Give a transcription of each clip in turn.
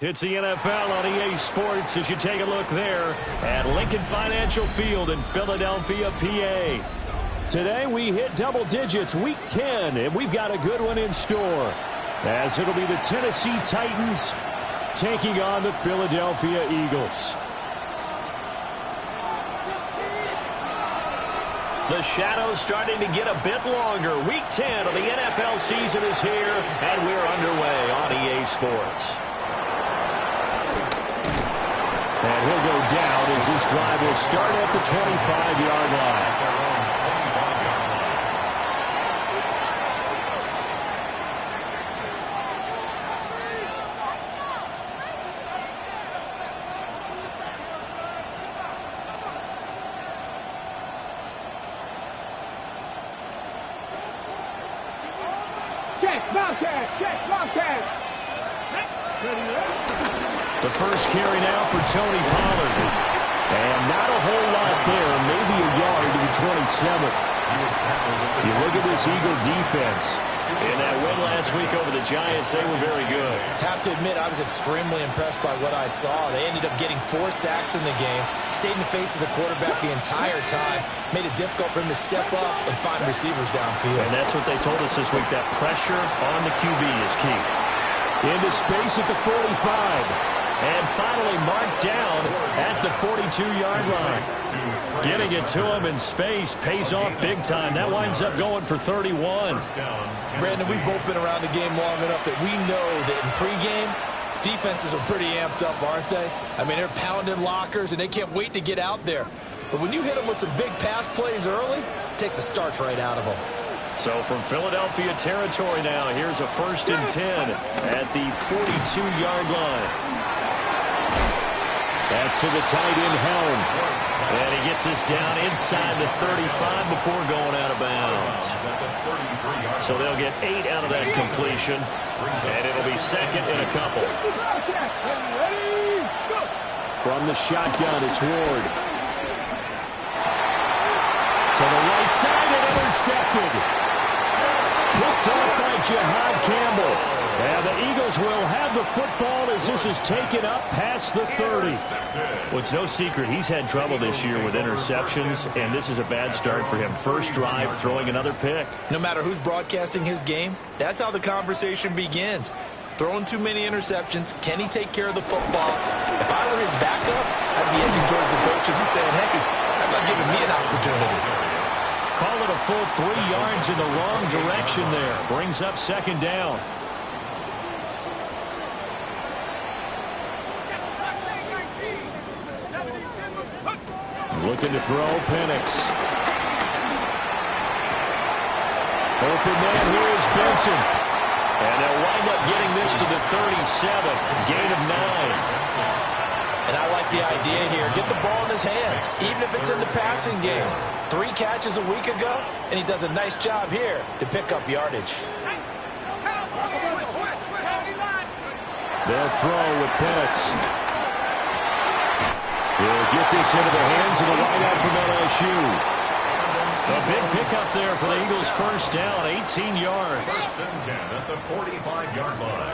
It's the NFL on EA Sports as you take a look there at Lincoln Financial Field in Philadelphia, PA. Today we hit double digits, Week 10, and we've got a good one in store, as it'll be the Tennessee Titans taking on the Philadelphia Eagles. The shadows starting to get a bit longer. Week 10 of the NFL season is here, and we're underway on EA Sports. And he'll go down as this drive will start at the 25-yard line. The first carry now for Tony Pollard. And not a whole lot there, maybe a yard to the 27. You look at this Eagle defense. In that win last week over the Giants, they were very good. Have to admit, I was extremely impressed by what I saw. They ended up getting 4 sacks in the game, stayed in the face of the quarterback the entire time, made it difficult for him to step up and find receivers downfield. And that's what they told us this week, that pressure on the QB is key. Into space at the 45. And finally marked down at the 42-yard line. Getting it to him in space pays off big time. That winds up going for 31. Brandon, we've both been around the game long enough that we know that in pregame, defenses are pretty amped up, aren't they? I mean, they're pounding lockers, and they can't wait to get out there. But when you hit them with some big pass plays early, it takes the starch right out of them. So from Philadelphia territory now, here's a 1st and 10 at the 42-yard line. That's to the tight end, Helm. And he gets this down inside the 35 before going out of bounds. So they'll get 8 out of that completion. And it'll be 2nd and a couple. From the shotgun, it's Ward. To the right side and intercepted. Picked off by Jihad Campbell. And the Eagles will have the football as this is taken up past the 30. Well, it's no secret he's had trouble this year with interceptions, and this is a bad start for him. First drive, throwing another pick. No matter who's broadcasting his game, that's how the conversation begins. Throwing too many interceptions, can he take care of the football? If I were his backup, I'd be edging towards the coaches and saying, hey, how about giving me an opportunity? Call it a full 3 yards in the wrong direction there. Brings up 2nd down. Looking to throw, Penix. Open man, here is Benson. And they'll wind up getting this to the 37. Gain of 9. And I like the idea here. Get the ball in his hands, even if it's in the passing game. 3 catches a week ago, and he does a nice job here to pick up yardage. They'll throw with Penix. He'll get this into the hands of the wideout from LSU. A big pickup there for the Eagles' first down, 18 yards. 1st and 10 at the 45-yard line.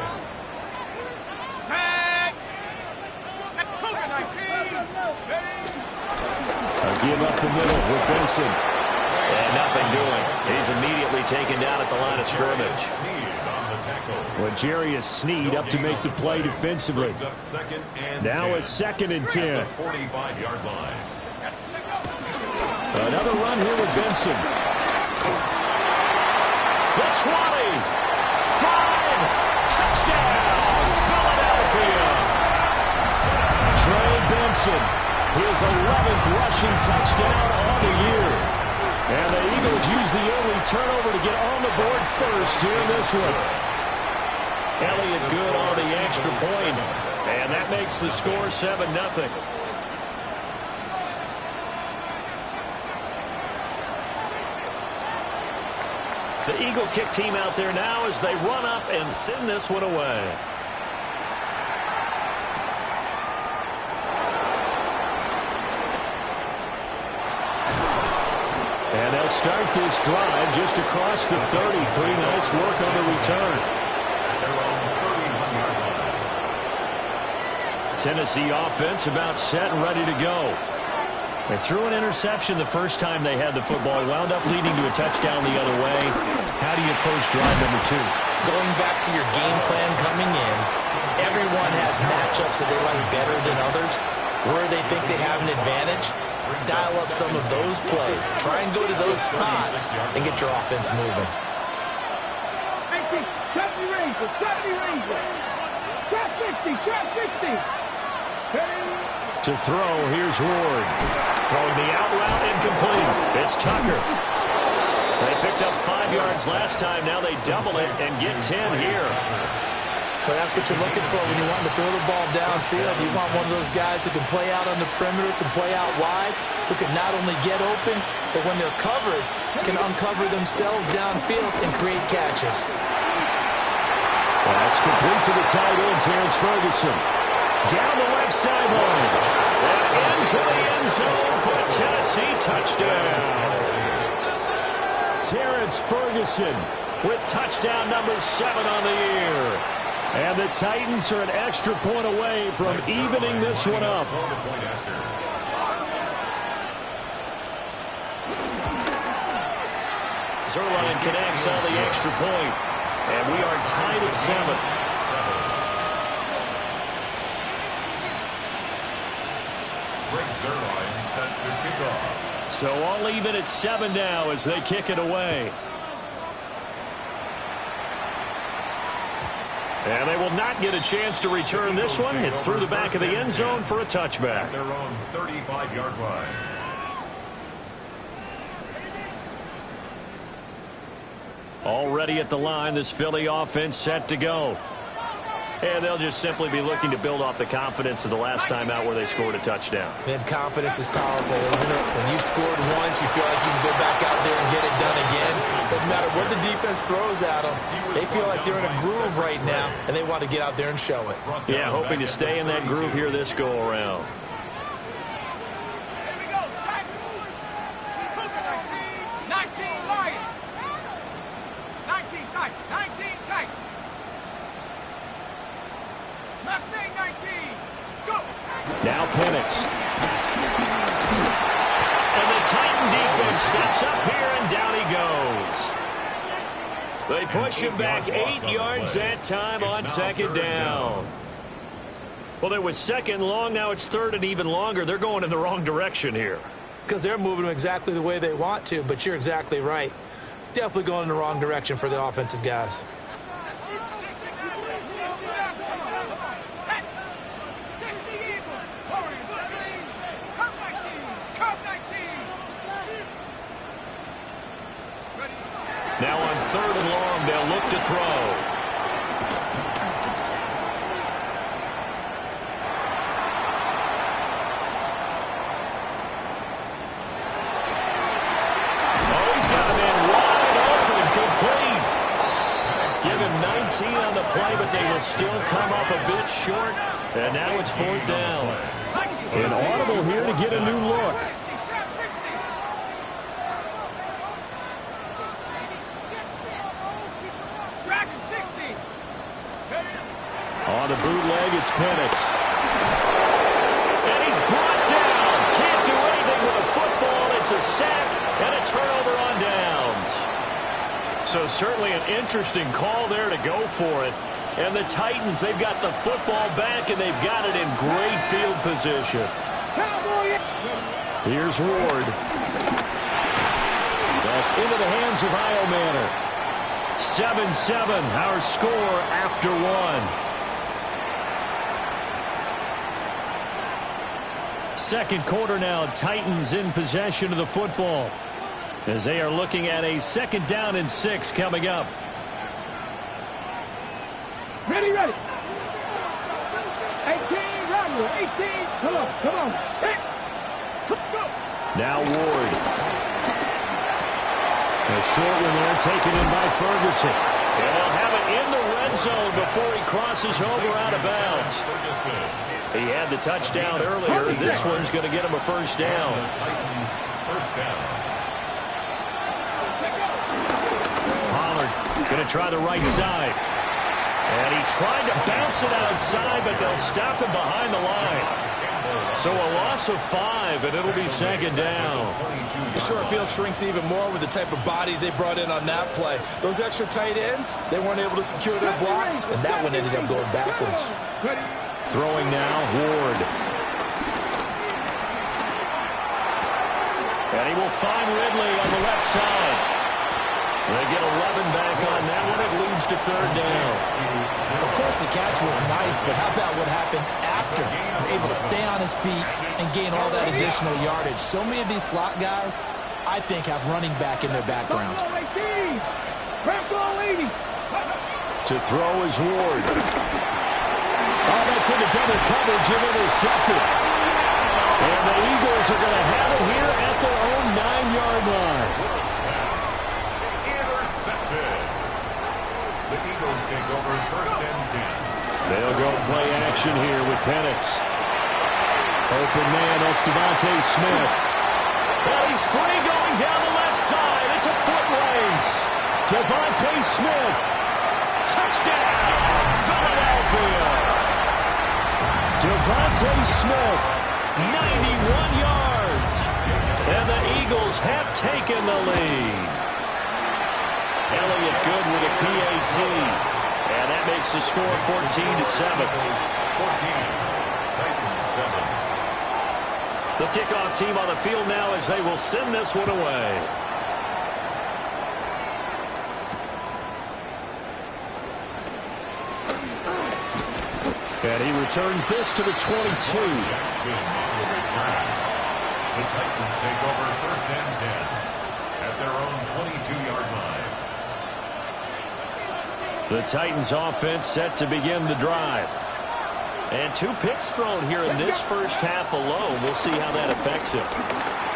A give up the middle with Benson. And nothing doing. He's immediately taken down at the line of scrimmage. Well, Jarius Sneed up to make the play defensively. Now a 2nd and 10. 45-yard line. Another run here with Benson. The 20. 5. Touchdown, Philadelphia. Trey Benson, his 11th rushing touchdown on the year. And the Eagles use the early turnover to get on the board first here in this one. Elliott good on the extra point, and that makes the score 7-0. The Eagle kick team out there now as they run up and send this one away. And they'll start this drive just across the 33. Nice work on the return. Tennessee offense about set and ready to go. They threw an interception the first time they had the football, wound up leading to a touchdown the other way. How do you approach drive number 2? Going back to your game plan coming in, everyone has matchups that they like better than others. Where they think they have an advantage, dial up some of those plays. Try and go to those spots and get your offense moving. 70 Rangers, 70 Rangers. Trap 60, trap 60. To throw, here's Ward. Throwing the out route incomplete. It's Tucker. They picked up 5 yards last time. Now they double it and get 10 here. Well, that's what you're looking for when you want to throw the ball downfield. You want one of those guys who can play out on the perimeter, can play out wide, who can not only get open, but when they're covered, can uncover themselves downfield and create catches. That's complete to the tight end, Terrence Ferguson. Down the left sideline. And into the end zone for a Tennessee touchdown. Terrence Ferguson with touchdown number 7 on the year. And the Titans are an extra point away from evening this one up. Zerline connects on the extra point. And we are tied at 7. Set to kick off. So all even at 7 now as they kick it away. And they will not get a chance to return this one. It's through the back of the end zone for a touchback. Their own 35-yard line. Already at the line, this Philly offense set to go. And they'll just simply be looking to build off the confidence of the last time out where they scored a touchdown. Man, confidence is powerful, isn't it? When you've scored once, you feel like you can go back out there and get it done again. Doesn't matter what the defense throws at them. They feel like they're in a groove right now, and they want to get out there and show it. Yeah, hoping to stay in that groove here this go-around. Here we go, sack. 19 Lions. 19 tight, 19 tight. Mustang 19. Go. Now Penix. And the Titan defense steps up here, and down he goes. They push him back 8 yards that time on second down. Well, it was second long. Now it's third and even longer. They're going in the wrong direction here. Because they're moving them exactly the way they want to, but you're exactly right. Definitely going in the wrong direction for the offensive guys. Now on third and long, they'll look to throw. Oh, he's got a man wide open, complete. Give him 19 on the play, but they will still come up a bit short. And now it's 4th down. An audible here to get a new look. On the bootleg, it's Penix. And he's brought down. Can't do anything with a football. It's a sack and a turnover on downs. So certainly an interesting call there to go for it. And the Titans, they've got the football back, and they've got it in great field position. Here's Ward. That's into the hands of Iomanner. 7-7, our score after 1. Second quarter now, Titans in possession of the football as they are looking at a 2nd down and 6 coming up. Ready. 18, Romero, 18. Come on. Go. Now Ward. A short one there taken in by Ferguson. And they'll have it in the red zone before he crosses over out of bounds. He had the touchdown earlier. This one's going to get him a 1st down. Titans first down. Pollard going to try the right side. And he tried to bounce it outside, but they'll stop him behind the line. So a loss of 5, and it'll be second down. The short field shrinks even more with the type of bodies they brought in on that play. Those extra tight ends, they weren't able to secure their blocks, and that one ended up going backwards. Throwing now, Ward. And he will find Ridley on the left side. They get 11 back on that one. It leads to third down. Of course, the catch was nice, but how about what happened after? Able to stay on his feet and gain all that additional yardage. So many of these slot guys, I think, have running back in their background. To throw is Ward. Oh, that's into double coverage and intercepted. And the Eagles are going to have it here at their own 9-yard line. The Eagles take over first and 10. They'll go play action here with Penix. Open man, that's Devontae Smith. Well, he's free going down the left side. It's a foot race. Devontae Smith. Touchdown, Philadelphia. Devontae Smith, 91 yards. And the Eagles have taken the lead. Elliott good with a PAT. And that makes the score 14-7. 14. Titans 7. The kickoff team on the field now as they will send this one away. And he returns this to the 22. The Titans take over first and 10 at their own 22-yard line. The Titans offense set to begin the drive. And 2 picks thrown here in this first half alone. We'll see how that affects him.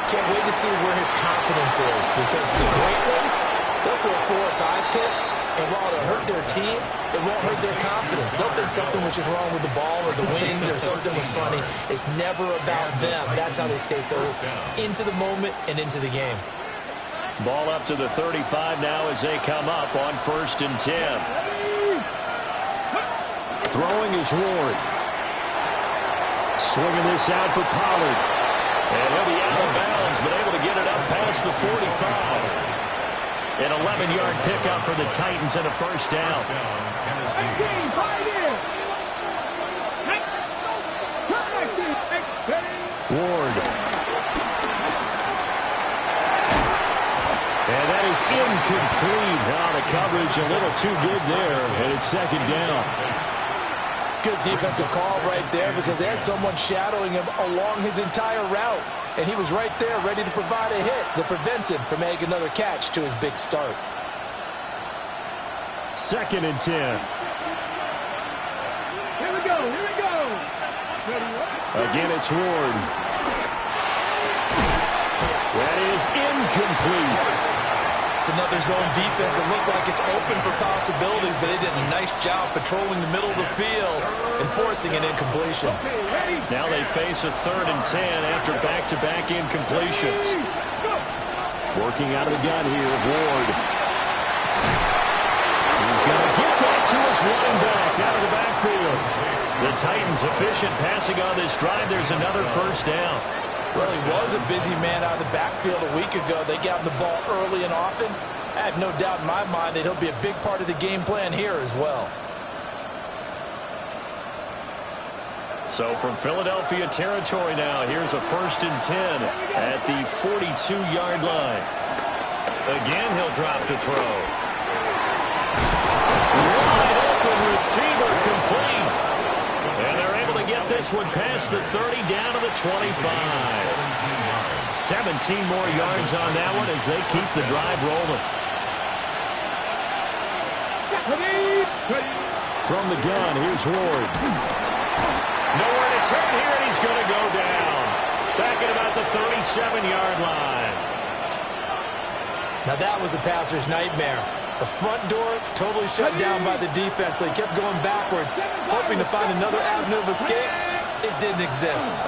Can't wait to see where his confidence is, because the great ones, they'll throw 4 or 5 picks, and while it'll hurt their team, it won't hurt their confidence. They'll think something was just wrong with the ball or the wind or something was funny. It's never about them. That's how they stay so into the moment and into the game. Ball up to the 35 now as they come up on first and 10. Throwing is Ward. Swinging this out for Pollard. And he'll be out of bounds, but able to get it up past the 45. An 11-yard pickup for the Titans and a first down. Ward. And that is incomplete. Now the coverage a little too good there, and it's second down. Good defensive call right there, because they had someone shadowing him along his entire route. And he was right there ready to provide a hit that prevents him from making another catch to his big start. Second and 10. Here we go, here we go. Again, it's Ward. That is incomplete. It's another zone defense. It looks like it's open for possibilities, but they did a nice job patrolling the middle of the field and forcing an incompletion. Now they face a third and 10 after back-to-back incompletions. Working out of the gun here, Ward. He's going to get that to his running back out of the backfield. The Titans efficient passing on this drive. There's another first down. Well, he was a busy man out of the backfield a week ago. They got him the ball early and often. I have no doubt in my mind that he'll be a big part of the game plan here as well. So from Philadelphia territory now, here's a first and 10 at the 42-yard line. Again, he'll drop to throw. Wide open receiver complete. And they're able to get this one past the 30 down to the 25. 17 more yards on that one as they keep the drive rolling. From the gun, here's Ward. Nowhere to turn here, and he's going to go down. Back at about the 37-yard line. Now that was a passer's nightmare. The front door totally shut down by the defense, so he kept going backwards, hoping to find another avenue of escape. It didn't exist.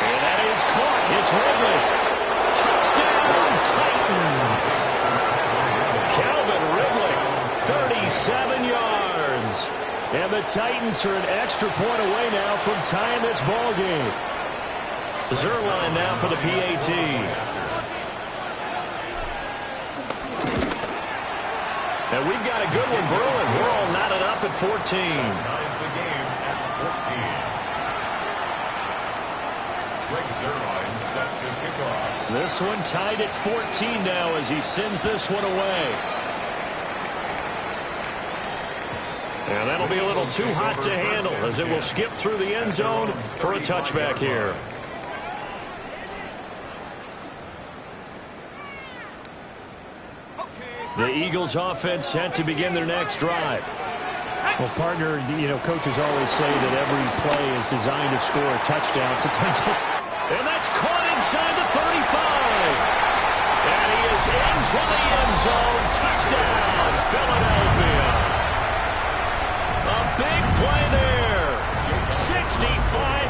And that is caught. It's Ridley. Touchdown, Titans. Calvin Ridley And the Titans are an extra point away now from tying this ball game. Zerline now for the PAT. And we've got a good one brewing. We're all knotted up at 14. Ties the game at 14. Greg Zerline set to kick off. This one tied at 14 now as he sends this one away. And that'll be a little too hot to handle as it will skip through the end zone for a touchback here. The Eagles offense set to begin their next drive. Well, partner, coaches always say that every play is designed to score a touchdown. Sometimes, and that's caught inside the 35. And he is into the end zone. Touchdown, Philadelphia. A big play there. 65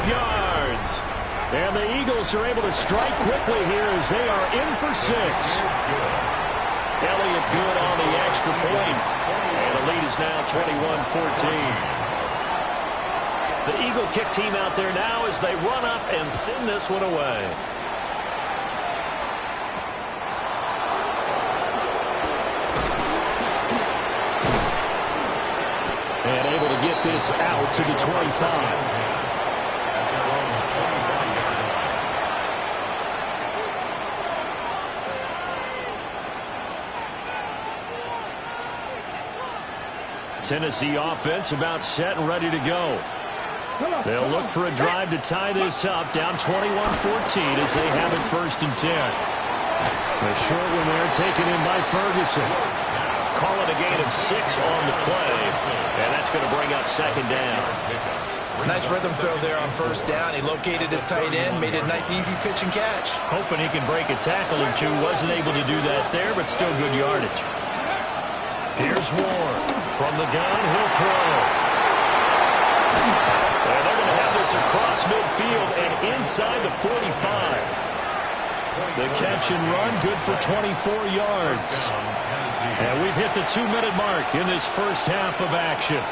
yards. And the Eagles are able to strike quickly here as they are in for 6. Elliott good on the extra point. And the lead is now 21-14. The Eagle kick team out there now as they run up and send this one away. And able to get this out to the 25. Tennessee offense about set and ready to go. They'll look for a drive to tie this up, down 21-14 as they have it 1st and 10. The short one there taken in by Ferguson. Call it a gain of 6 on the play, and that's going to bring up 2nd down. Nice rhythm throw there on 1st down. He located his tight end, made it a nice easy pitch and catch. Hoping he can break a tackle or two. Wasn't able to do that there, but still good yardage. Here's Ward. From the gun, he'll throw. And they're going to have this across midfield and inside the 45. The catch and run, good for 24 yards. And we've hit the 2-minute mark in this first half of action.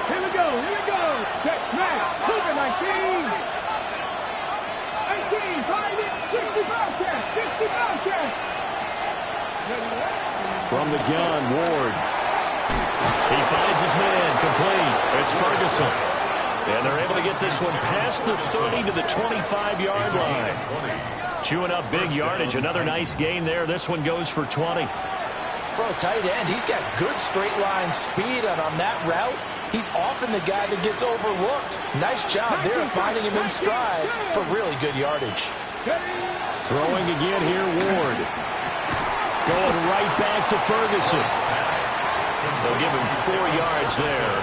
Here we go, here we go. Check, smash, move it, 19. 19, find it, 65 catch, 65 catch. From the gun, Ward. He finds his man, complete. It's Ferguson. And they're able to get this one past the 30 to the 25-yard line. Chewing up big yardage. Another nice gain there. This one goes for 20. For a tight end, he's got good straight line speed, and on that route, he's often the guy that gets overlooked. Nice job there finding him in stride for really good yardage. Throwing again here, Ward. Going right back to Ferguson. They'll give him 4 yards there,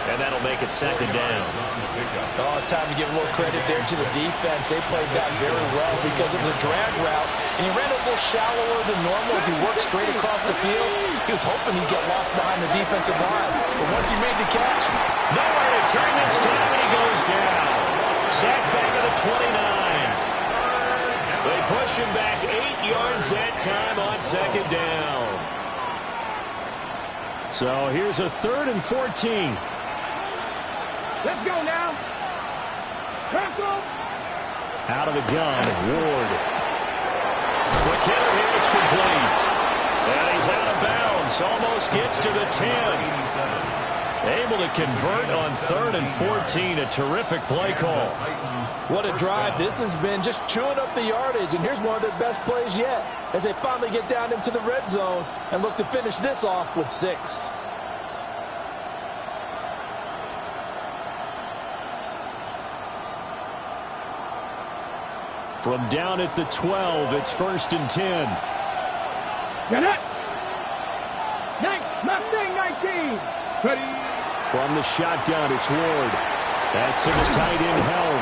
and that'll make it 2nd down. Oh, it's time to give a little credit there to the defense. They played that very well because it was a drag route, and he ran a little shallower than normal as he worked straight across the field. He was hoping he'd get lost behind the defensive line, but once he made the catch, nowhere to turn this time, and he goes down. Sacked back at the 29. They push him back 8 yards that time on 2nd down. So here's a 3rd and 14. Let's go now. Tackle. Out of the gun, Ward. Quick hitter here, it's complete. And he's out of bounds, almost gets to the 10. Able to convert on 3rd and 14, a terrific play call. what a drive this has been, just chewing up the yardage, and here's one of their best plays yet as they finally get down into the red zone and look to finish this off with 6. From down at the 12, it's 1st and 10. Get it. Mustang 19. Ready. From the shotgun, it's Ward. That's to the tight end, Helm.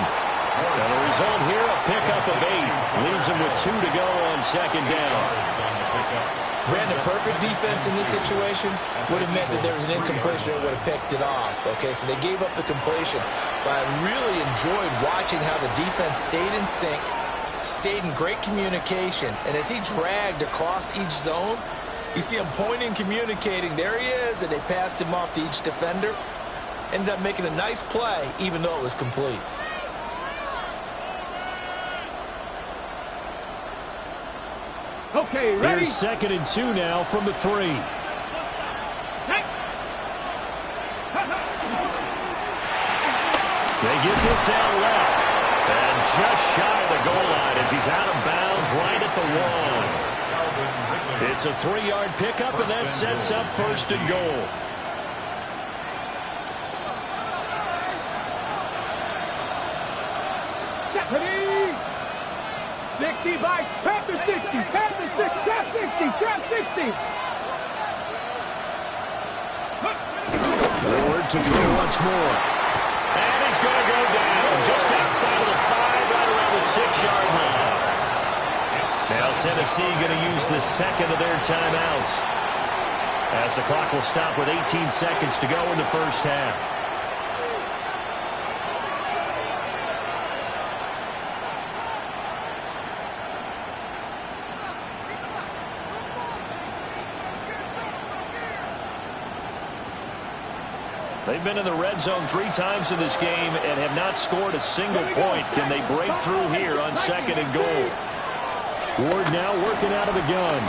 And the result here, a pickup of 8. Leaves him with 2 to go on 2nd down. Ran the perfect defense in this situation. Would have meant that there was an incompletion that would have picked it off. Okay, so they gave up the completion. But I really enjoyed watching how the defense stayed in sync, stayed in great communication. And as he dragged across each zone, You see him pointing, communicating. There he is, and they passed him off to each defender. Ended up making a nice play, even though it was complete. Okay, ready? Here's 2nd and 2 now from the 3. They get this out left. And just shy of the goal line as he's out of bounds right at the 1. It's a 3-yard pickup, and that sets up 1st and goal. Deputy! 60 by Panther 60, Panther 6, trap 60, trap 60. Forward to throw once more. And he's going to go down just outside of the 5, right around the 6-yard line. Now Tennessee going to use the 2nd of their timeouts, as the clock will stop with 18 seconds to go in the first half. They've been in the red zone 3 times in this game and have not scored a single point. Can they break through here on 2nd and goal? Ward now working out of the gun.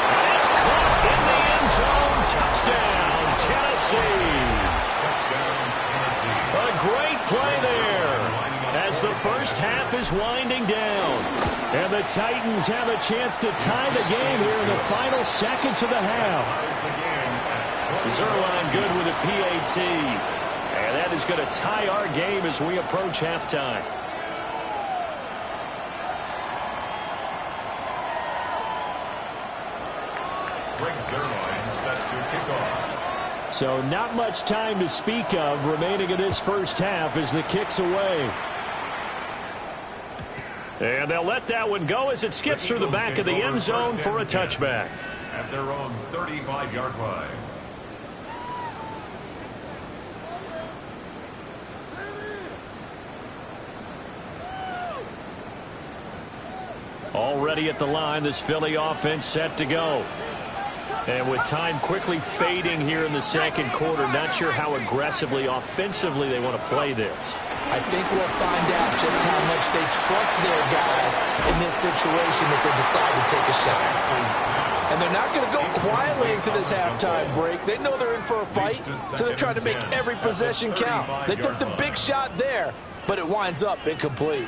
And it's caught in the end zone. Touchdown, Tennessee. Touchdown, Tennessee. A great play there as the first half is winding down. And the Titans have a chance to tie the game here in the final seconds of the half. Zerline good with a PAT. And that is going to tie our game as we approach halftime. Set to kick off. So not much time to speak of remaining in this first half as the kick's away. And they'll let that one go as it skips through the back of the end zone for a touchback. At their own 35-yard line. Already at the line, this Philly offense set to go. And with time quickly fading here in the second quarter, not sure how aggressively, offensively they want to play this. I think we'll find out just how much they trust their guys in this situation if they decide to take a shot. And they're not going to go quietly into this halftime break. They know they're in for a fight, so they're trying to make every possession count. They took the big shot there, but it winds up incomplete.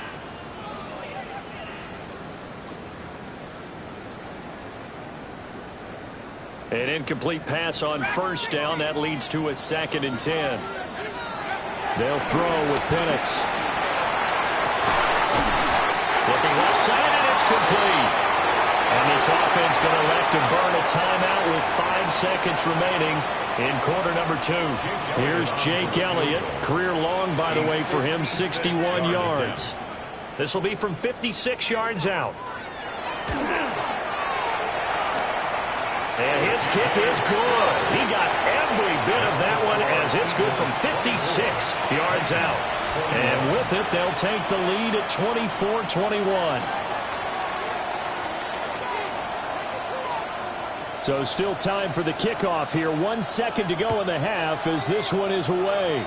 An incomplete pass on first down. That leads to a 2nd and 10. They'll throw with Penix. Looking left side, and it's complete. And this offense going to elect to burn a timeout with 5 seconds remaining in quarter number 2. Here's Jake Elliott. Career long, by the way, for him, 61 yards. This will be from 56 yards out. And his kick is good. He got every bit of that one as it's good from 56 yards out. And with it, they'll take the lead at 24-21. So still time for the kickoff here. 1 second to go in the half as this one is away.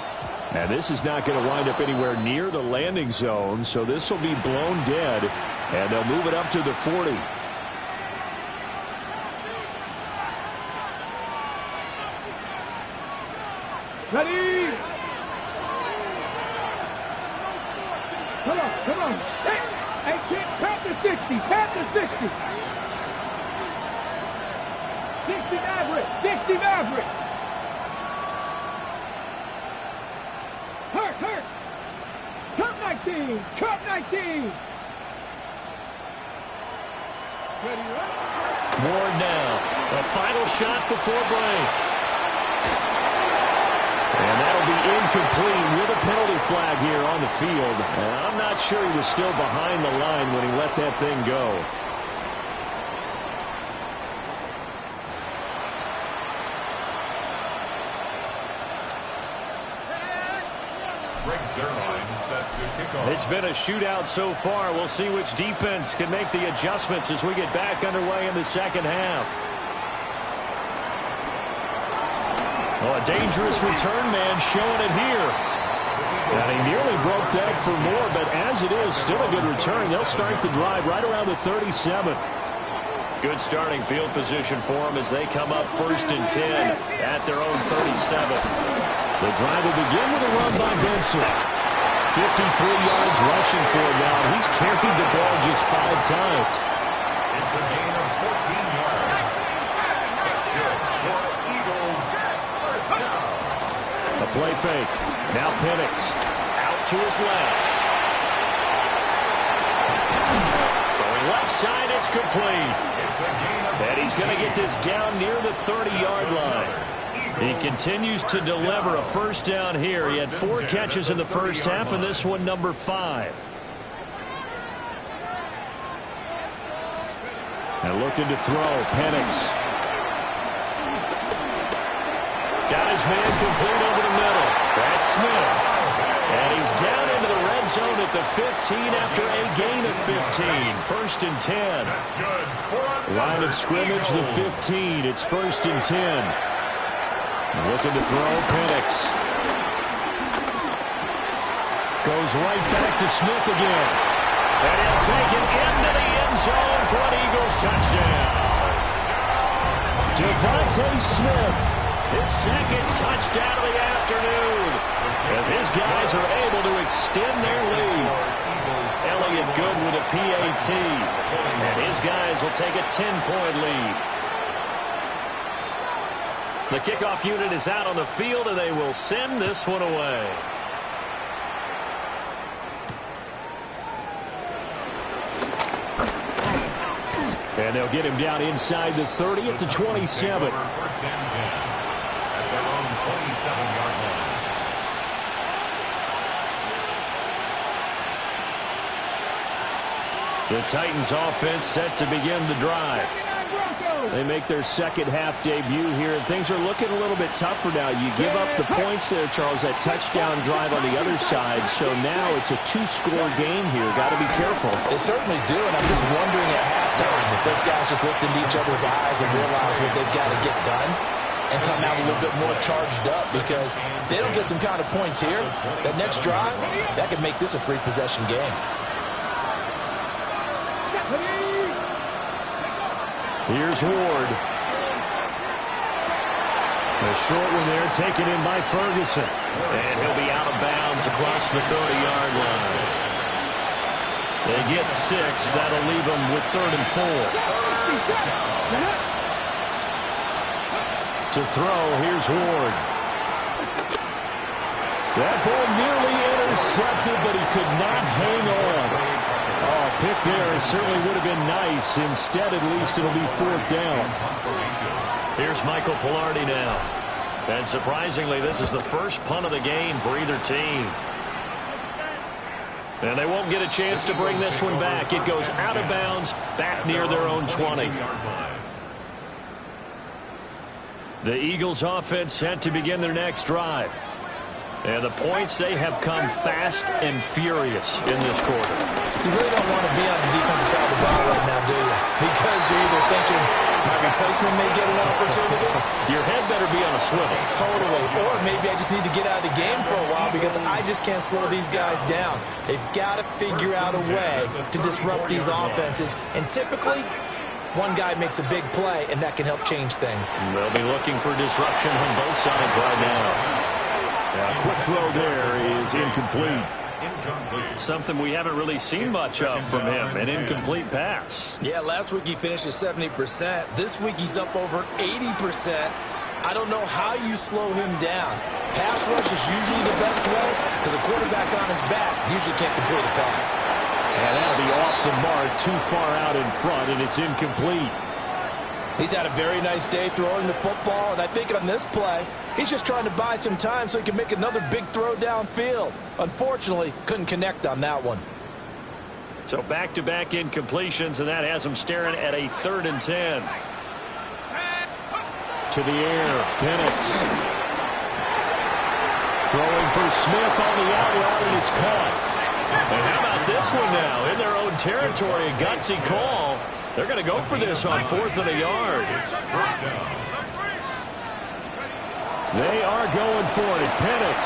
And this is not going to wind up anywhere near the landing zone, so this will be blown dead. And they'll move it up to the 40. Ready? Come on, come on. Hey, kick, Panther 60, Panther 60. 60 Maverick, 60 Maverick. Hurt. Cut 19, cut 19. Ready, right? Ward now. A final shot before break. And that'll be incomplete with a penalty flag here on the field. And I'm not sure he was still behind the line when he let that thing go. Zerline set It's been a shootout so far. We'll see which defense can make the adjustments as we get back underway in the second half. Well, a dangerous return man showing it here. And he nearly broke that for more, but as it is, still a good return. They'll start the drive right around the 37. Good starting field position for them as they come up 1st and 10 at their own 37. The drive will begin with a run by Benson. 53 yards rushing for him now. He's carried the ball just 5 times. It's a gain of 14 yards. That's good for Eagles. First down. A play fake. Now Penix Out to his left. Throwing left side, it's complete. It's a gain of And he's going to get this down near the 30-yard line. He continues to deliver a first down here. He had 4 catches in the first half, and this one number 5. and looking to throw. Penix. Got his man complete over the middle. That's Smith. And he's down into the red zone at the 15 after a gain of 15. 1st and 10. That's good. Line of scrimmage, the 15. It's 1st and 10. Looking to throw. Penix. Goes right back to Smith again. And he'll take it into the end zone for an Eagles touchdown. Devontae Smith. His second touchdown of the afternoon. As his guys are able to extend their lead. Elliott Good with a PAT. And his guys will take a 10-point lead. The kickoff unit is out on the field, and they will send this one away. And they'll get him down inside the 30 at the 27. 1st and 10 at their own 27-yard line. The Titans offense set to begin the drive. They make their second half debut here, and things are looking a little bit tougher now. You give up the points there, Charles, that touchdown drive on the other side. So now it's a 2-score game here. Got to be careful. They certainly do, and I'm just wondering at halftime if those guys just looked into each other's eyes and realize what they've got to get done and come out a little bit more charged up, because they don't get some kind of points here. That next drive, that could make this a 3-possession game. Here's Ward. A short one there, taken in by Ferguson. And he'll be out of bounds across the 30-yard line. They get 6. That'll leave them with 3rd and 4. To throw, here's Ward. That ball nearly intercepted, but he could not hang on. Oh, pick there. It certainly would have been nice. Instead, at least it'll be 4th down. Here's Michael Pilardi now. And surprisingly, this is the first punt of the game for either team. And they won't get a chance to bring this one back. It goes out of bounds, back near their own 20. The Eagles offense set to begin their next drive. And the points, they have come fast and furious in this quarter. You really don't want to be on the defensive side of the ball right now, do you? Because you're either thinking my replacement may get an opportunity. Your head better be on a swivel. Totally. Or maybe I just need to get out of the game for a while because I just can't slow these guys down. They've got to figure out a way to disrupt these offenses. And typically, one guy makes a big play, and that can help change things. They'll be looking for disruption on both sides right now. A quick throw there is incomplete. Something we haven't really seen much of from him, an incomplete pass. Yeah, last week he finished at 70%. This week he's up over 80%. I don't know how you slow him down. Pass rush is usually the best way because a quarterback on his back usually can't complete a pass. And that'll be off the mark, too far out in front, and it's incomplete. He's had a very nice day throwing the football, and I think on this play, he's just trying to buy some time so he can make another big throw downfield. Unfortunately, couldn't connect on that one. So back-to-back incompletions, and that has him staring at a 3rd and 10. To the air, Penix. Throwing for Smith on the out route, and it's caught. And how about this one now? In their own territory, a gutsy call. They're going to go for this on 4th and a yard. They are going for it. Penix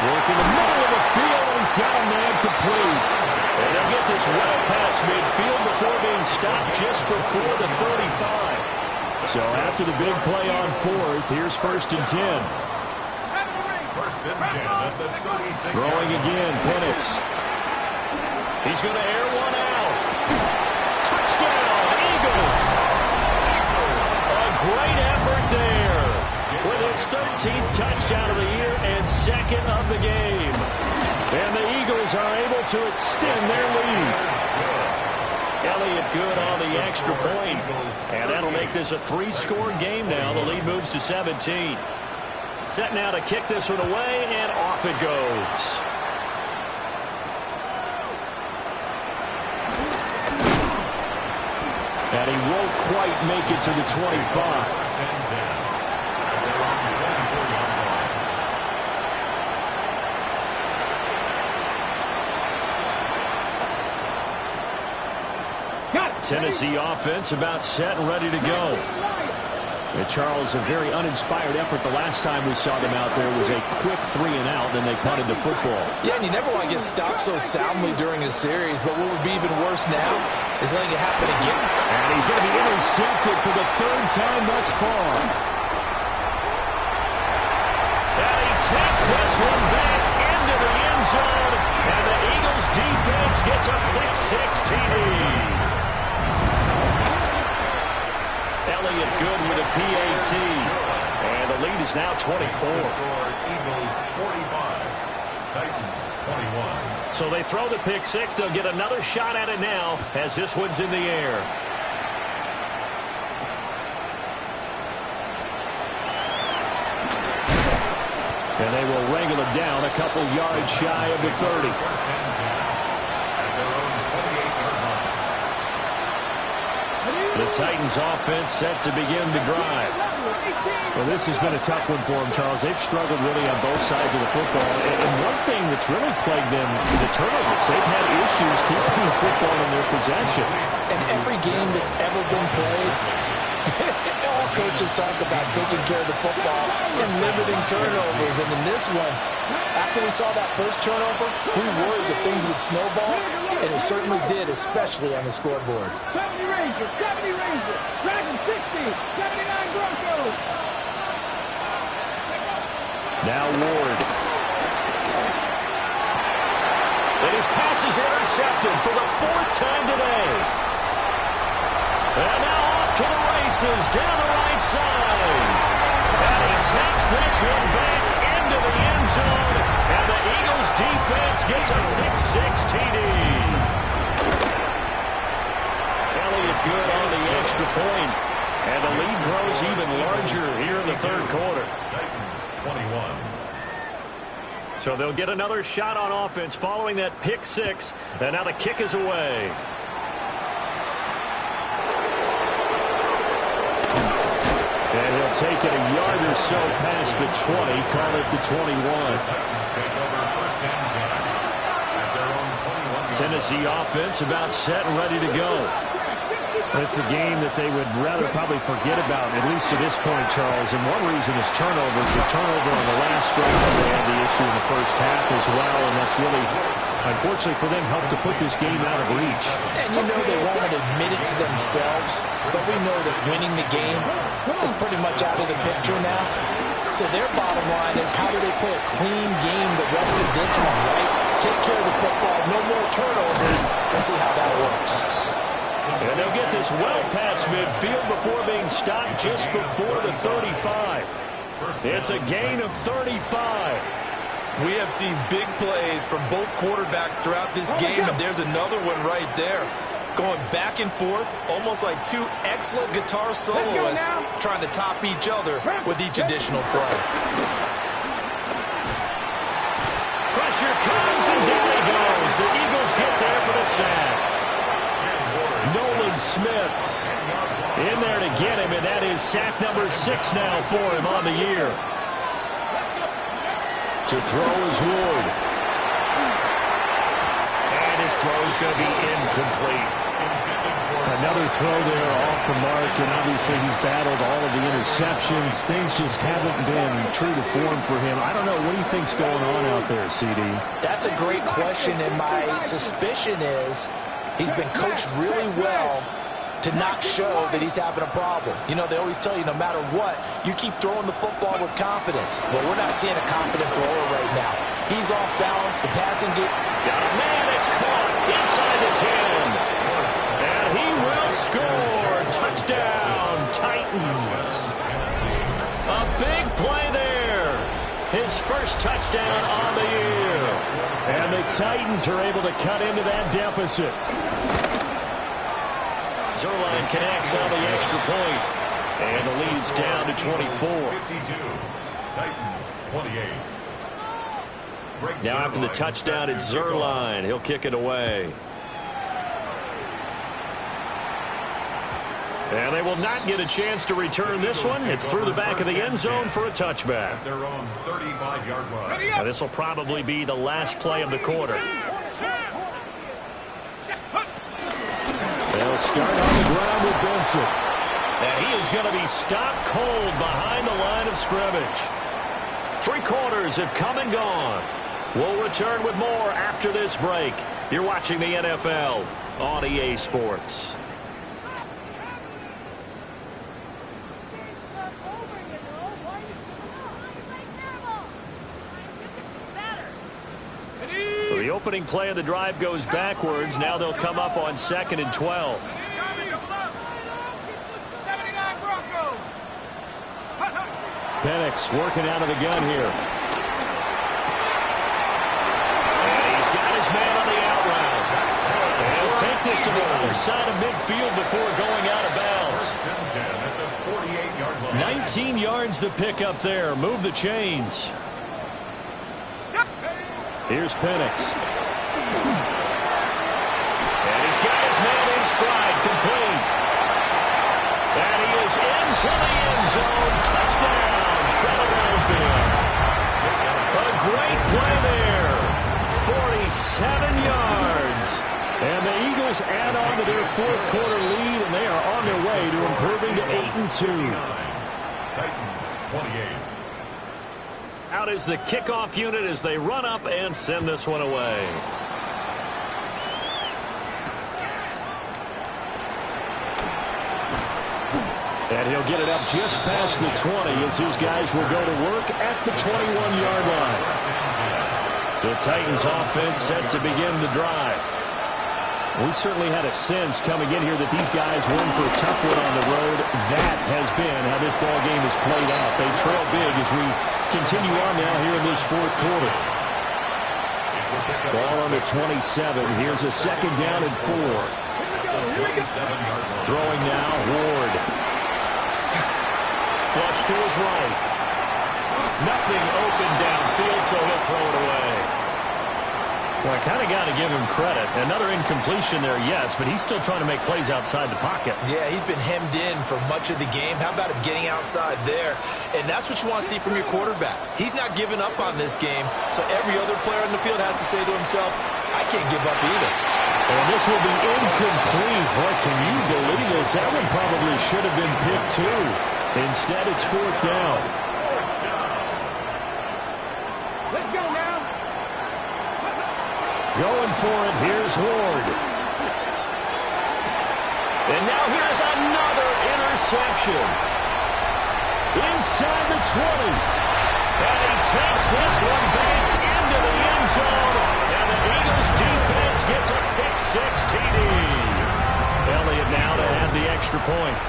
working the middle of the field, and he's got a man complete. And they'll get this well past midfield before being stopped just before the 35. So after the big play on 4th, here's 1st and 10. 1st and 10 at the 36. Throwing again, Penix. He's going to air one out. Touchdown, Eagles. A great effort there with his 13th touchdown of the year and 2nd of the game. And the Eagles are able to extend their lead. Elliott good on the extra point. And that'll make this a 3-score game now. The lead moves to 17. Set now to kick this one away, and off it goes. And he won't quite make it to the 25. Tennessee offense about set and ready to go. And Charles, a very uninspired effort the last time we saw them out there was a quick 3-and-out, then they punted the football. Yeah, and you never want to get stopped so soundly during a series, but what would be even worse now is letting it happen again. And he's going to be intercepted for the 3rd time thus far. And he takes this one back into the end zone, and the Eagles defense gets a pick-6 TD. Elliott good with a PAT. And the lead is now 24. Eagles 45, Titans 21. So they throw the pick-6. They'll get another shot at it now as this one's in the air. And they will wrangle him down a couple yards shy of the 30. The Titans offense set to begin the drive. Well, this has been a tough one for them, Charles. They've struggled really on both sides of the football. And one thing that's really plagued them, the turnovers. They've had issues keeping the football in their possession. And every game that's ever been played, all coaches talk about taking care of the football and limiting turnovers. And in this one, after we saw that first turnover, we worried that things would snowball, and it certainly did, especially on the scoreboard. 70 Rangers, 70 Rangers, Dragon 60, 79 Broncos. Now Ward. And his pass is intercepted for the 4th time today. And now off to the races down the right side. And he takes this one back into the end zone. And the Eagles defense gets a pick-6 TD. Elliott good on the extra point. And the lead grows even larger here in the 3rd quarter. Titans 21. So they'll get another shot on offense following that pick-6. And now the kick is away. And he'll take it a yard or so past the 20, call it the 21. Titans take over 1st and 10 at their own 21. Tennessee offense about set and ready to go. It's a game that they would rather probably forget about, at least to this point, Charles. And one reason is turnovers. The turnover on the last drive, they had the issue in the first half as well, and that's really, unfortunately for them, helped to put this game out of reach. And you know they won't admit it to themselves, but we know that winning the game is pretty much out of the picture now. So their bottom line is, how do they play a clean game the rest of this one, right? Take care of the football, no more turnovers, and see how that works. And they'll get this well past midfield before being stopped just before the 35. It's a gain of 35. We have seen big plays from both quarterbacks throughout this game, and there's another one right there. Going back and forth, almost like two excellent guitar soloists trying to top each other with each additional play. Pressure comes, and down he goes. The Eagles get there for the sack. Nolan Smith in there to get him, and that is sack number 6 now for him on the year. To throw is Ward. throw is going to be incomplete. Another throw there off the mark, and obviously he's battled all of the interceptions. Things just haven't been true to form for him. I don't know. What do you think's going on out there, CD? That's a great question, and my suspicion is he's been coached really well to not show that he's having a problem. You know, they always tell you no matter what, you keep throwing the football with confidence. But we're not seeing a confident thrower right now. He's off balance. The passing game. Got a man. It's caught inside the 10. And he will score. Touchdown, Titans. A big play there. His first touchdown on the year. And the Titans are able to cut into that deficit. Zerline connects on the extra point. And the lead's down to 24. 52. Titans 28. Now after the touchdown, it's Zerline. He'll kick it away. And they will not get a chance to return this one. It's through the back of the end zone for a touchback. Their own 35-yard line. Now this will probably be the last play of the quarter. They'll start on the ground with Benson. And he is going to be stopped cold behind the line of scrimmage. 3 quarters have come and gone. We'll return with more after this break. You're watching the NFL on EA Sports. So the opening play of the drive goes backwards. Now they'll come up on 2nd and 12. Penix working out of the gun here. And he's got his man on the out route. And he'll take this to the other side of midfield before going out of bounds. 19 yards the pickup there. Move the chains. Here's Penix. And he's got his man in stride, complete. And he is into the end zone. Touchdown, Philadelphia. A great play there. 47 yards. And the Eagles add on to their 4th quarter lead, and they are on their way to improving to 8-2. Titans 28. Out is the kickoff unit as they run up and send this one away. And he'll get it up just past the 20 as his guys will go to work at the 21-yard line. The Titans offense set to begin the drive. We certainly had a sense coming in here that these guys were in for a tough one on the road. That has been how this ball game has played out. They trail big as we continue on now here in this 4th quarter. Ball on the 27. Here's a 2nd down and 4. Throwing now, Ward. Flush to his right. Nothing open downfield, so he'll throw it away. Well, I kind of got to give him credit. Another incompletion there, yes, but he's still trying to make plays outside the pocket. Yeah, he's been hemmed in for much of the game. How about him getting outside there? And that's what you want to see from your quarterback. He's not giving up on this game, so every other player on the field has to say to himself, I can't give up either. And this will be incomplete. Boy, can you believe this? That one probably should have been picked too. Instead, it's 4th down. Let's go now. Going for it, here's Ward. And now here's another interception. Inside the 20. And he takes this one back into the end zone. And the Eagles defense gets a pick-6 TD. Elliott now to add the extra point.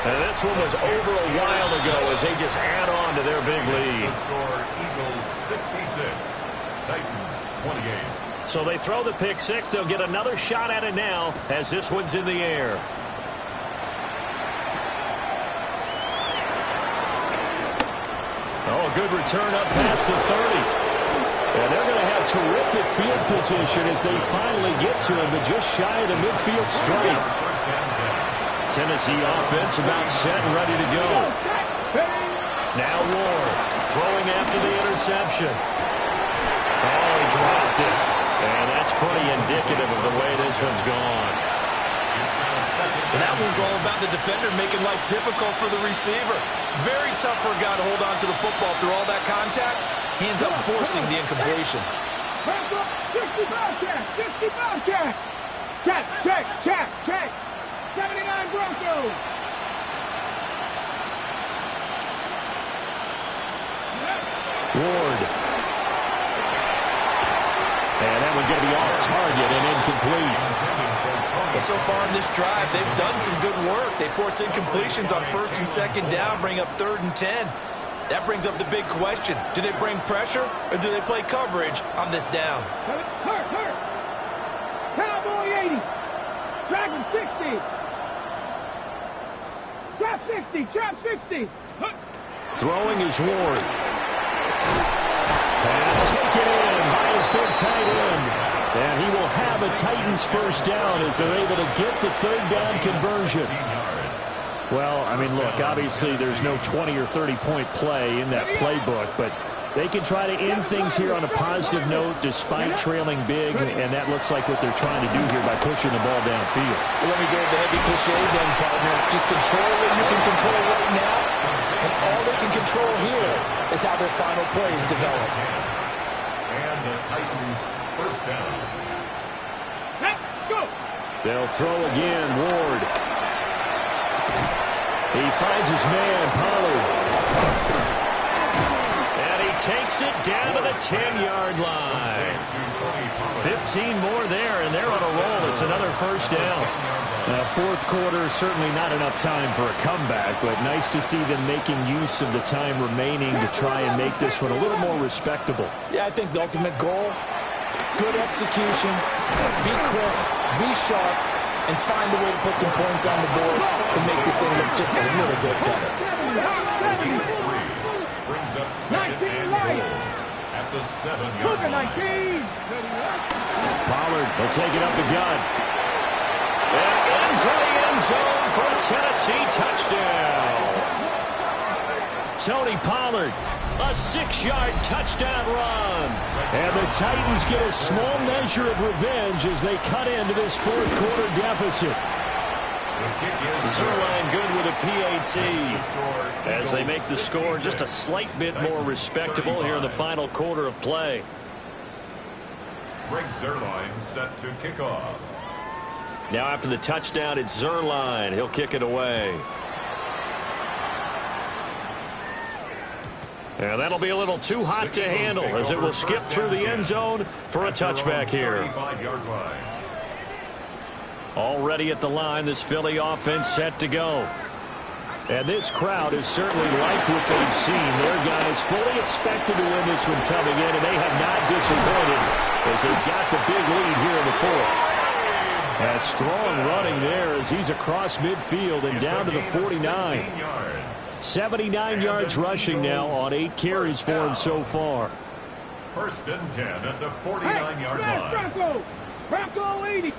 And this one was over a while ago as they just add on to their big lead. The score, Eagles 66, Titans 28. So they throw the pick-6. They'll get another shot at it now as this one's in the air. Oh, a good return up past the 30. And they're going to have terrific field position as they finally get to him, but just shy of the midfield stripe. Tennessee offense about set and ready to go. Now Ward throwing after the interception. Oh, he dropped it. And that's pretty indicative of the way this one's gone. And that one's all about the defender making life difficult for the receiver. Very tough for a guy to hold on to the football through all that contact. He ends up forcing the incompletion. 65 check, 65 check. Check. 79 Broncos. Ward. And that one's going to be off target and incomplete. Well, so far in this drive, they've done some good work. They force incompletions on 1st and 2nd down, bring up 3rd and 10. That brings up the big question. Do they bring pressure or do they play coverage on this down? Hurt. Cowboy 80. Dragon 60. Trap 60. Throwing is Ward. Pass taken in by his big tight end. And he will have a Titans first down as they're able to get the 3rd down conversion. Well, I mean, look, obviously there's no 20 or 30-point play in that playbook, but they can try to end things here on a positive note despite trailing big, and that looks like what they're trying to do here by pushing the ball downfield. Well, let me go with the heavy cliche then, partner. Just control what you can control right now, and all they can control here is how their final plays develop. And the Titans first down. Let's go. They'll throw again, Ward. He finds his man, Pollard. And he takes it down to the 10-yard line. 15 more there, and they're on a roll. It's another first down. Fourth quarter, certainly not enough time for a comeback, but nice to see them making use of the time remaining to try and make this one a little more respectable. Yeah, I think the ultimate goal, good execution, be crisp, be sharp, and find a way to put some points on the board to make this thing look just a little bit better. Brings up 2nd and goal at the 7-yard line. Pollard will take it up the gut. And into the end zone for a Tennessee touchdown. Tony Pollard, a 6-yard touchdown run. And the Titans get a small measure of revenge as they cut into this fourth quarter deficit. Zerline good with a PAT as they make the score just a slight bit more respectable here in the final quarter of play. Greg Zerline set to kick off. Now after the touchdown, it's Zerline. He'll kick it away. And that'll be a little too hot to handle as it will skip through the end zone for a touchback here. Already at the line, this Philly offense set to go. And this crowd has certainly liked what they've seen. Their guys fully expected to win this one coming in, and they have not disappointed as they've got the big lead here in the fourth. And strong running there as he's across midfield and down to the 49. 79 yards rushing now on 8 carries for him so far. 1st and 10 at the 49-yard line. Bronco 80. And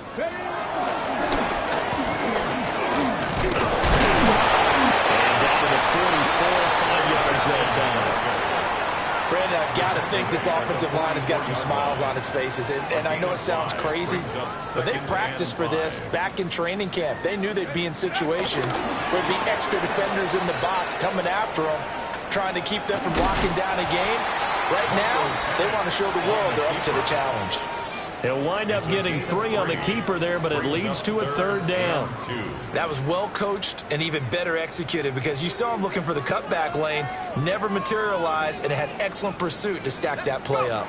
down to the 44, 5 yards that time. Brandon, I've got to think this offensive line has got some smiles on its faces. And I know it sounds crazy, but they practiced for this back in training camp. They knew they'd be in situations where there'd be extra defenders in the box coming after them, trying to keep them from blocking down a game. Right now, they want to show the world they're up to the challenge. He'll wind up getting 3 on the keeper there, but it leads to a 3rd down. That was well coached and even better executed because you saw him looking for the cutback lane, never materialized, and had excellent pursuit to stack that play up.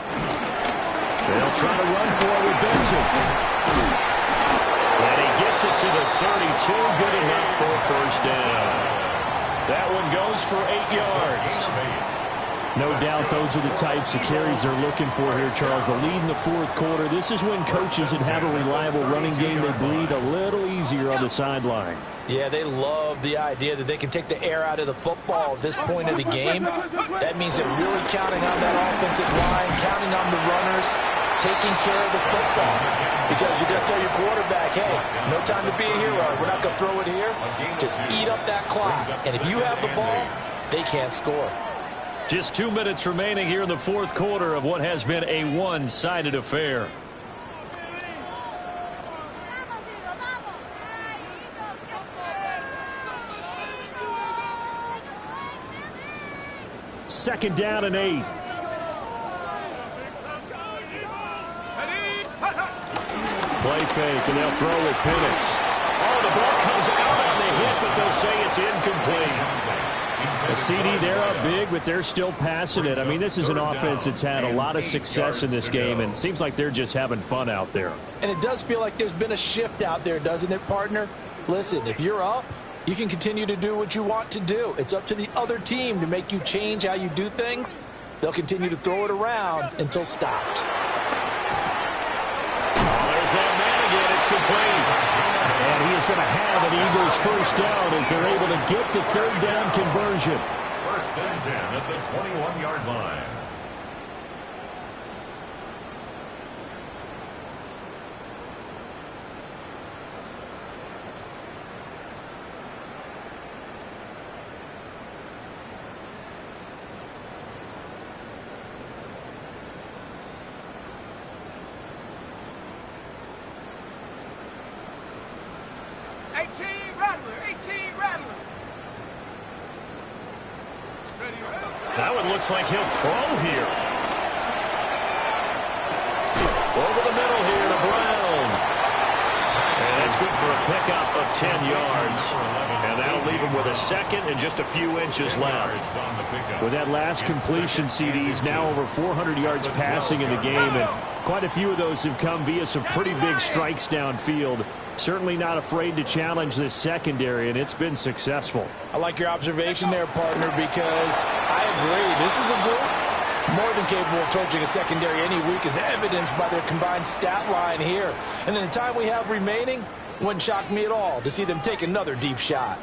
They'll try to run for it with Benson. And he gets it to the 32, good enough for a first down. That one goes for 8 yards. No doubt those are the types of carries they're looking for here, Charles. The lead in the fourth quarter. This is when coaches that have a reliable running game, they breathe a little easier on the sideline. Yeah, they love the idea that they can take the air out of the football at this point of the game. That means they're really counting on that offensive line, counting on the runners, taking care of the football. Because you're going to tell your quarterback, hey, no time to be a hero. We're not going to throw it here. Just eat up that clock. And if you have the ball, they can't score. Just 2 minutes remaining here in the fourth quarter of what has been a one-sided affair. Second down and 8. Play fake, and they'll throw with Penix. Oh, the ball comes out on the hit, but they'll say it's incomplete. The CD, they're up big, but they're still passing it. I mean, this is an offense that's had a lot of success in this game, and it seems like they're just having fun out there. And it does feel like there's been a shift out there, doesn't it, partner? Listen, if you're up, you can continue to do what you want to do. It's up to the other team to make you change how you do things. They'll continue to throw it around until stopped. There's that man again. It's complete. And he is going to have an Eagles first down as they're able to get the third down conversion. First and 10 at the 21-yard line. That one looks like he'll throw here. Over the middle here to Brown. And that's good for a pickup of 10 yards. And that'll leave him with a second and just a few inches left. With that last completion, CD's now over 400 yards passing in the game. And quite a few of those have come via some pretty big strikes downfield. Certainly not afraid to challenge this secondary, and it's been successful. I like your observation there, partner, because I agree. This is a group more than capable of torching a secondary any week, as evidenced by their combined stat line here. And in the time we have remaining, wouldn't shock me at all to see them take another deep shot.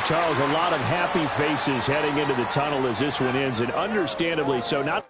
Charles, a lot of happy faces heading into the tunnel as this one ends, and understandably so. Not